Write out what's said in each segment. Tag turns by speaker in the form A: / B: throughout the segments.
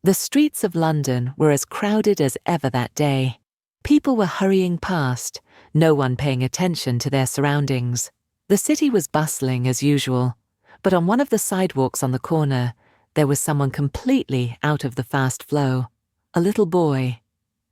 A: The streets of London were as crowded as ever that day. People were hurrying past, no one paying attention to their surroundings. The city was bustling as usual, but on one of the sidewalks on the corner, there was someone completely out of the fast flow. A little boy.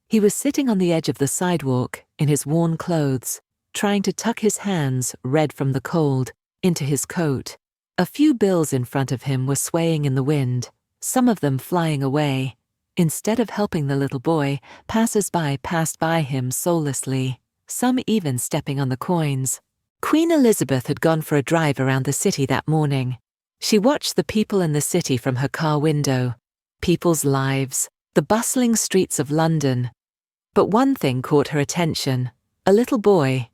A: He was sitting on the edge of the sidewalk in his worn clothes, trying to tuck his hands, red from the cold, into his coat. A few bills in front of him were swaying in the wind, some of them flying away. Instead of helping the little boy, passers-by passed by him soullessly, some even stepping on the coins. Queen Elizabeth had gone for a drive around the city that morning. She watched the people in the city from her car window, people's lives, the bustling streets of London. But one thing caught her attention: a little boy.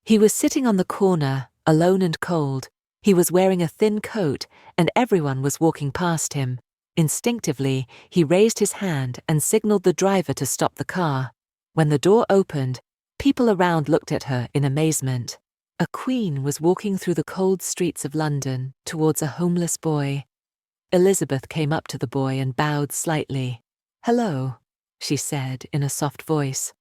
A: He was sitting on the corner, alone and cold. He was wearing a thin coat, and everyone was walking past him. Instinctively, he raised his hand and signaled the driver to stop the car. When the door opened, people around looked at her in amazement. A queen was walking through the cold streets of London towards a homeless boy. Elizabeth came up to the boy and bowed slightly. "Hello," she said in a soft voice.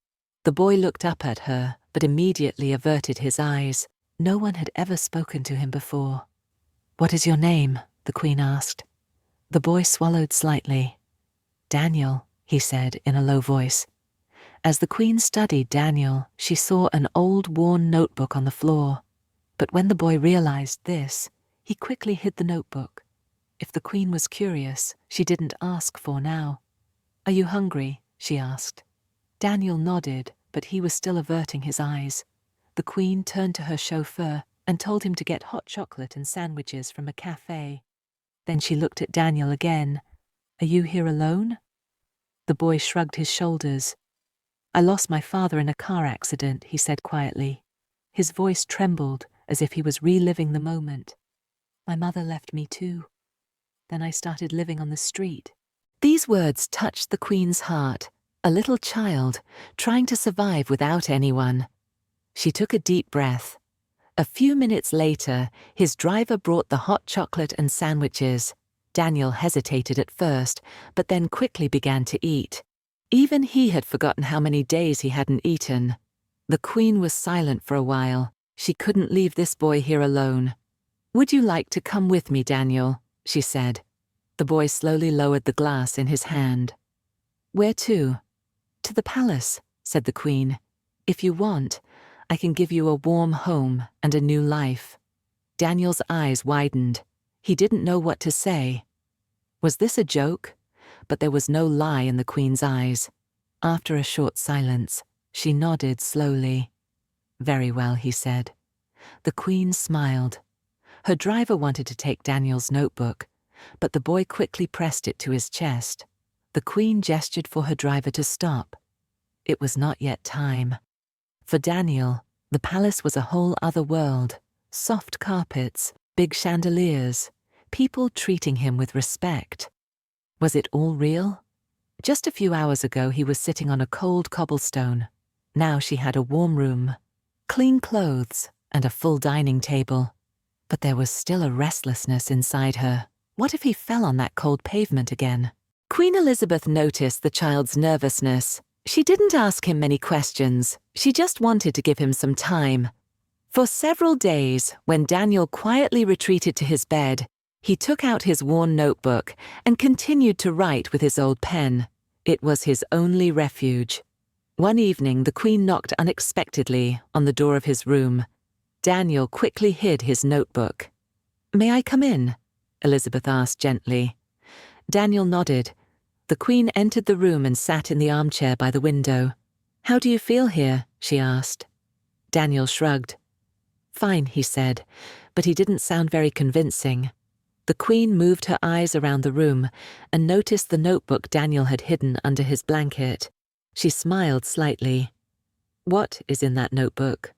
A: The boy looked up at her, but immediately averted his eyes. No one had ever spoken to him before. "What is your name?" the Queen asked. The boy swallowed slightly. "Daniel," he said in a low voice. As the Queen studied Daniel, she saw an old, worn notebook on the floor. But when the boy realized this, he quickly hid the notebook. If the Queen was curious, she didn't ask for now. "Are you hungry?" she asked. Daniel nodded, but he was still averting his eyes. The Queen turned to her chauffeur and told him to get hot chocolate and sandwiches from a cafe. Then she looked at Daniel again. "Are you here alone?" The boy shrugged his shoulders. "I lost my father in a car accident," he said quietly. His voice trembled as if he was reliving the moment. "My mother left me too. Then I started living on the street." These words touched the Queen's heart, a little child trying to survive without anyone. She took a deep breath. A few minutes later, his driver brought the hot chocolate and sandwiches. Daniel hesitated at first, but then quickly began to eat. Even he had forgotten how many days he hadn't eaten. The Queen was silent for a while. She couldn't leave this boy here alone. "Would you like to come with me, Daniel?" she said. The boy slowly lowered the glass in his hand. "Where to?" "To the palace," said the Queen. "If you want, I can give you a warm home and a new life." Daniel's eyes widened. He didn't know what to say. Was this a joke? But there was no lie in the Queen's eyes. After a short silence, she nodded slowly. "Very well," he said. The Queen smiled. Her driver wanted to take Daniel's notebook, but the boy quickly pressed it to his chest. The Queen gestured for her driver to stop. It was not yet time. For Daniel, the palace was a whole other world. Soft carpets, big chandeliers, people treating him with respect. Was it all real? Just a few hours ago he was sitting on a cold cobblestone. Now she had a warm room, clean clothes, and a full dining table. But there was still a restlessness inside her. What if he fell on that cold pavement again? Queen Elizabeth noticed the child's nervousness. She didn't ask him many questions. She just wanted to give him some time. For several days, when Daniel quietly retreated to his bed, he took out his worn notebook and continued to write with his old pen. It was his only refuge. One evening, the Queen knocked unexpectedly on the door of his room. Daniel quickly hid his notebook. "May I come in?" Elizabeth asked gently. Daniel nodded. The Queen entered the room and sat in the armchair by the window. "How do you feel here?" she asked. Daniel shrugged. "Fine," he said, but he didn't sound very convincing. The Queen moved her eyes around the room and noticed the notebook Daniel had hidden under his blanket. She smiled slightly. "What is in that notebook?"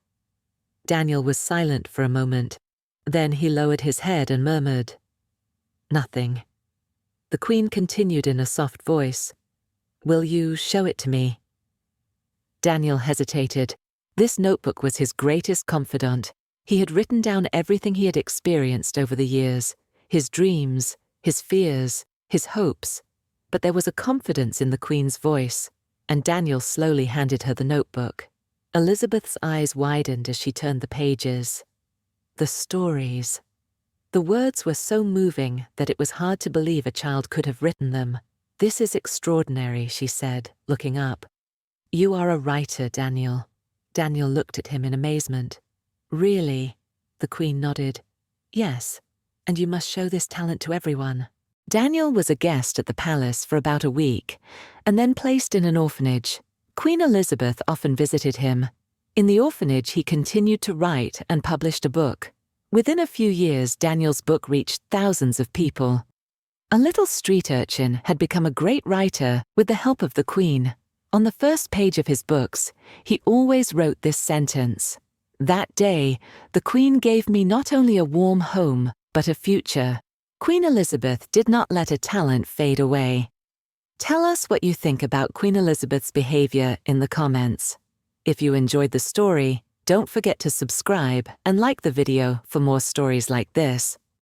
A: Daniel was silent for a moment. Then he lowered his head and murmured, "Nothing." The Queen continued in a soft voice, "Will you show it to me?" Daniel hesitated. This notebook was his greatest confidant. He had written down everything he had experienced over the years, his dreams, his fears, his hopes. but there was a confidence in the Queen's voice, and Daniel slowly handed her the notebook. Elizabeth's eyes widened as she turned the pages. The stories. The words were so moving that it was hard to believe a child could have written them. "This is extraordinary," she said, looking up. "You are a writer, Daniel." Daniel looked at him in amazement. "Really?" The Queen nodded. "Yes, and you must show this talent to everyone." Daniel was a guest at the palace for about a week, and then placed in an orphanage. Queen Elizabeth often visited him. In the orphanage, he continued to write and published a book. Within a few years, Daniel's book reached thousands of people. A little street urchin had become a great writer with the help of the Queen. On the first page of his books, he always wrote this sentence: "That day, the Queen gave me not only a warm home, but a future." Queen Elizabeth did not let a talent fade away. Tell us what you think about Queen Elizabeth's behavior in the comments. If you enjoyed the story, don't forget to subscribe and like the video for more stories like this.